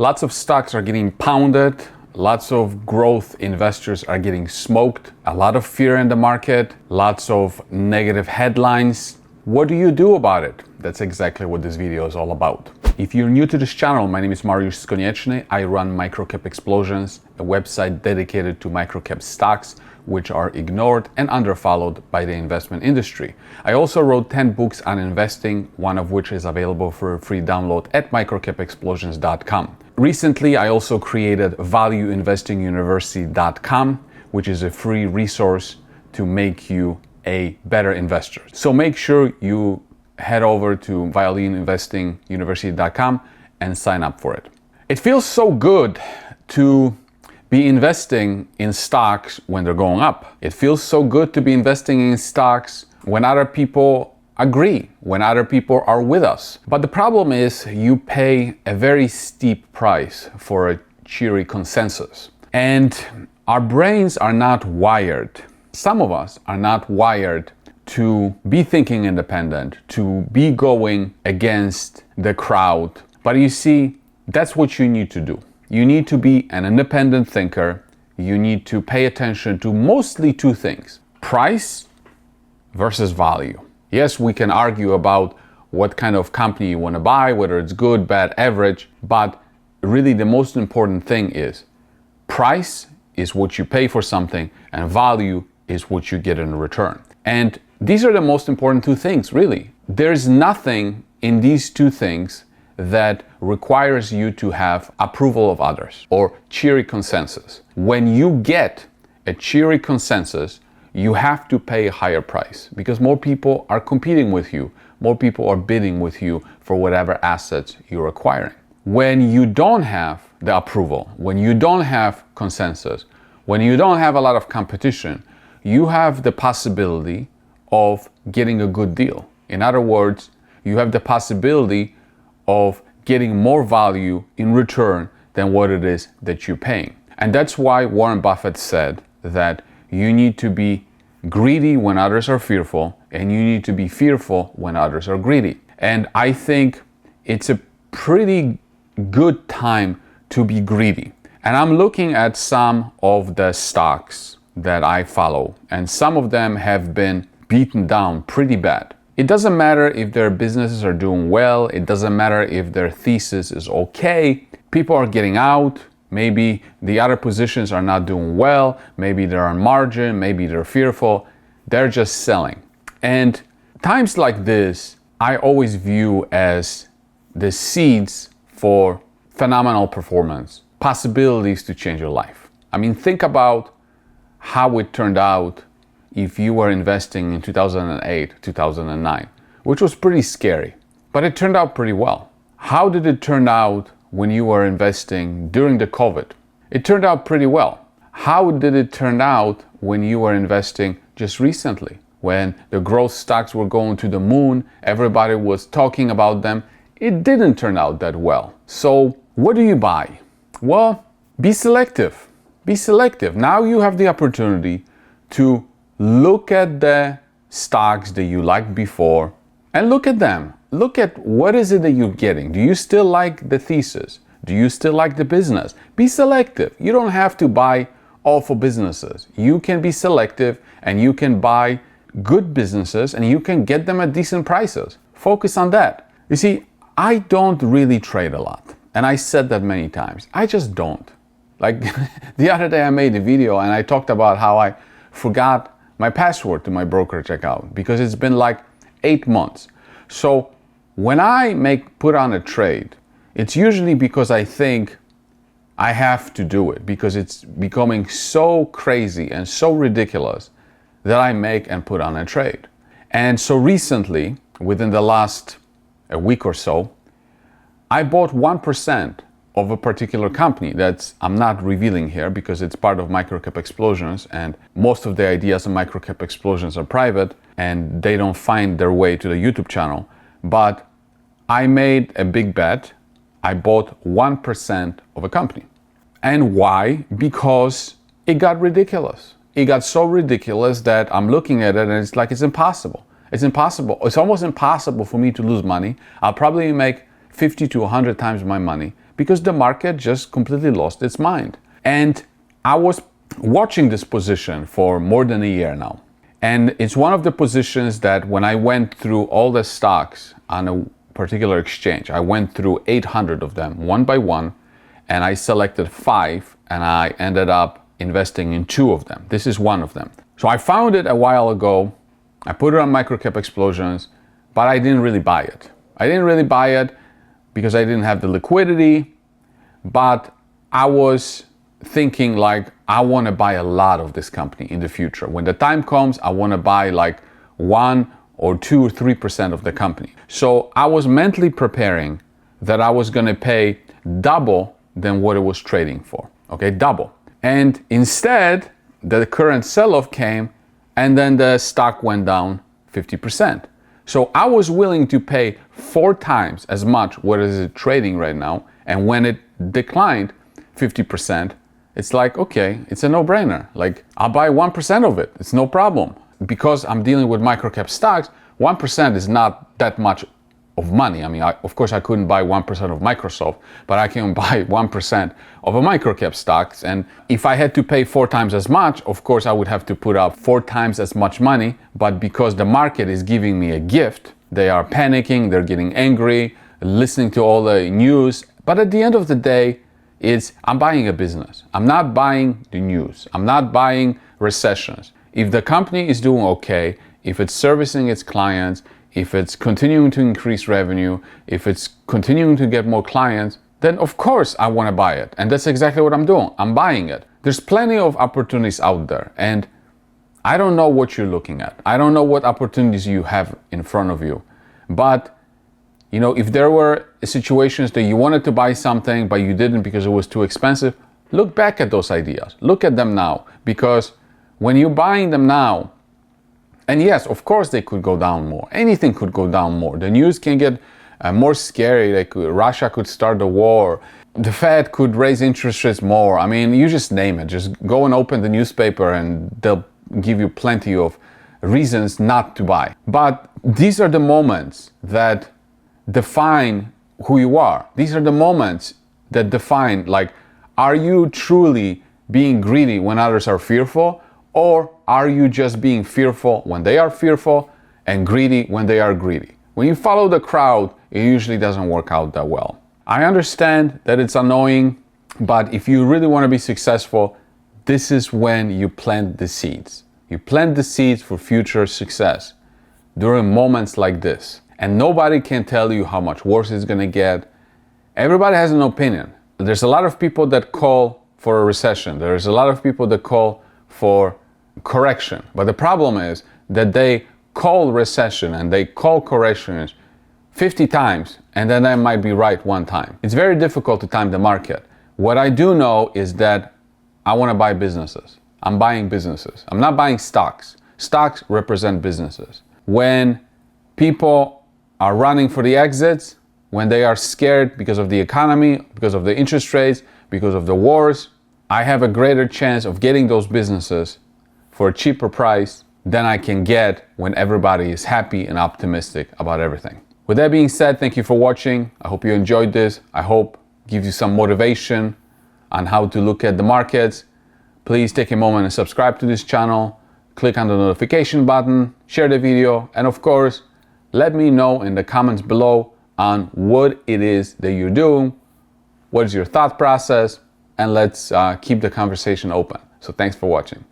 Lots of stocks are getting pounded. Lots of growth investors are getting smoked. A lot of fear in the market. Lots of negative headlines. What do you do about it? That's exactly what this video is all about. If you're new to this channel, my name is Mariusz Konieczny. I run Microcap Explosions, a website dedicated to microcap stocks, which are ignored and underfollowed by the investment industry. I also wrote 10 books on investing, one of which is available for a free download at microcapexplosions.com. Recently, I also created valueinvestinguniversity.com, which is a free resource to make you a better investor. So make sure you head over to valueinvestinguniversity.com and sign up for it. It feels so good to be investing in stocks when they're going up. It feels so good to be investing in stocks when other people agree, when other people are with us. But the problem is you pay a very steep price for a cheery consensus. And our brains are not wired. Some of us are not wired to be thinking independent, to be going against the crowd. But you see, that's what you need to do. You need to be an independent thinker. You need to pay attention to mostly two things: price versus value. Yes, we can argue about what kind of company you want to buy, whether it's good, bad, average, but really the most important thing is price is what you pay for something and value is what you get in return. And these are the most important two things, really. There's nothing in these two things that requires you to have approval of others or cheery consensus. When you get a cheery consensus, you have to pay a higher price because more people are competing with you, more people are bidding with you for whatever assets you're acquiring. When you don't have the approval, when you don't have consensus, when you don't have a lot of competition, you have the possibility of getting a good deal. In other words, you have the possibility of getting more value in return than what it is that you're paying. And that's why Warren Buffett said that you need to be greedy when others are fearful, and you need to be fearful when others are greedy. And I think it's a pretty good time to be greedy. And I'm looking at some of the stocks that I follow, and some of them have been beaten down pretty bad. It doesn't matter if their businesses are doing well, it doesn't matter if their thesis is okay. People are getting out. Maybe the other positions are not doing well, maybe they're on margin, maybe they're fearful, they're just selling. And times like this, I always view as the seeds for phenomenal performance, possibilities to change your life. I mean, think about how it turned out if you were investing in 2008, 2009, which was pretty scary, but it turned out pretty well. How did it turn out when you were investing during the COVID? It turned out pretty well. How did it turn out when you were investing just recently? When the growth stocks were going to the moon, everybody was talking about them. It didn't turn out that well. So what do you buy? Well, be selective. Be selective. Now you have the opportunity to look at the stocks that you liked before and look at them. Look at what is it that you're getting. Do you still like the thesis? Do you still like the business? Be selective. You don't have to buy awful businesses. You can be selective and you can buy good businesses and you can get them at decent prices. Focus on that. You see, I don't really trade a lot. And I said that many times. I just don't. Like the other day I made a video and I talked about how I forgot my password to my brokerage account because it's been like 8 months. So when I put on a trade, it's usually because I think I have to do it because it's becoming so crazy and so ridiculous that I make and put on a trade. And so recently, within the last a week or so, I bought 1% of a particular company that I'm not revealing here because it's part of Microcap Explosions, and most of the ideas in Microcap Explosions are private and they don't find their way to the YouTube channel. But I made a big bet. I bought 1% of a company. And why? Because it got ridiculous. It got so ridiculous that I'm looking at it and it's like it's impossible. It's impossible. It's almost impossible for me to lose money. I'll probably make 50 to 100 times my money because the market just completely lost its mind. And I was watching this position for more than a year now. And it's one of the positions that when I went through all the stocks on a particular exchange, I went through 800 of them one by one, and I selected 5, and I ended up investing in 2 of them. This is one of them. So I found it a while ago. I put it on Microcap Explosions, but I didn't really buy it. I didn't really buy it because I didn't have the liquidity, but I was thinking like, I want to buy a lot of this company in the future. When the time comes, I want to buy like 1 or 2 or 3% of the company. So I was mentally preparing that I was going to pay double than what it was trading for. Okay, double. And instead, the current sell-off came, and then the stock went down 50%. So I was willing to pay 4 times as much what is it trading right now, and when it declined 50%, it's like, okay, it's a no-brainer. Like, I'll buy 1% of it, it's no problem. Because I'm dealing with microcap stocks, 1% is not that much of money. I mean, of course I couldn't buy 1% of Microsoft, but I can buy 1% of a microcap stocks. And if I had to pay 4 times as much, of course I would have to put up 4 times as much money. But because the market is giving me a gift, they are panicking, they're getting angry, listening to all the news. But at the end of the day, I'm buying a business. I'm not buying the news. I'm not buying recessions. If the company is doing okay, if it's servicing its clients, if it's continuing to increase revenue, if it's continuing to get more clients, then of course I want to buy it. And that's exactly what I'm doing. I'm buying it. There's plenty of opportunities out there, and I don't know what you're looking at. I don't know what opportunities you have in front of you. But, you know, if there were situations that you wanted to buy something, but you didn't because it was too expensive, look back at those ideas. Look at them now, because when you're buying them now, and yes, of course they could go down more. Anything could go down more. The news can get more scary. Russia could start a war. The Fed could raise interest rates more. I mean, you just name it. Just go and open the newspaper and they'll give you plenty of reasons not to buy. But these are the moments that define who you are. These are the moments that define, like, are you truly being greedy when others are fearful? Or are you just being fearful when they are fearful and greedy when they are greedy? When you follow the crowd, it usually doesn't work out that well. I understand that it's annoying, but if you really want to be successful, this is when you plant the seeds. You plant the seeds for future success during moments like this. And nobody can tell you how much worse it's going to get. Everybody has an opinion. There's a lot of people that call for a recession. There's a lot of people that call for correction. But the problem is that they call recession and they call corrections 50 times, and then they might be right 1 time. It's very difficult to time the market. What I do know is that I want to buy businesses. I'm buying businesses. I'm not buying stocks. Stocks represent businesses. When people are running for the exits, when they are scared because of the economy, because of the interest rates, because of the wars, I have a greater chance of getting those businesses for a cheaper price than I can get when everybody is happy and optimistic about everything. With that being said, thank you for watching. I hope you enjoyed this. I hope it gives you some motivation on how to look at the markets. Please take a moment and subscribe to this channel. Click on the notification button, share the video, and of course, let me know in the comments below on what it is that you're doing, what is your thought process, and let's keep the conversation open. So thanks for watching.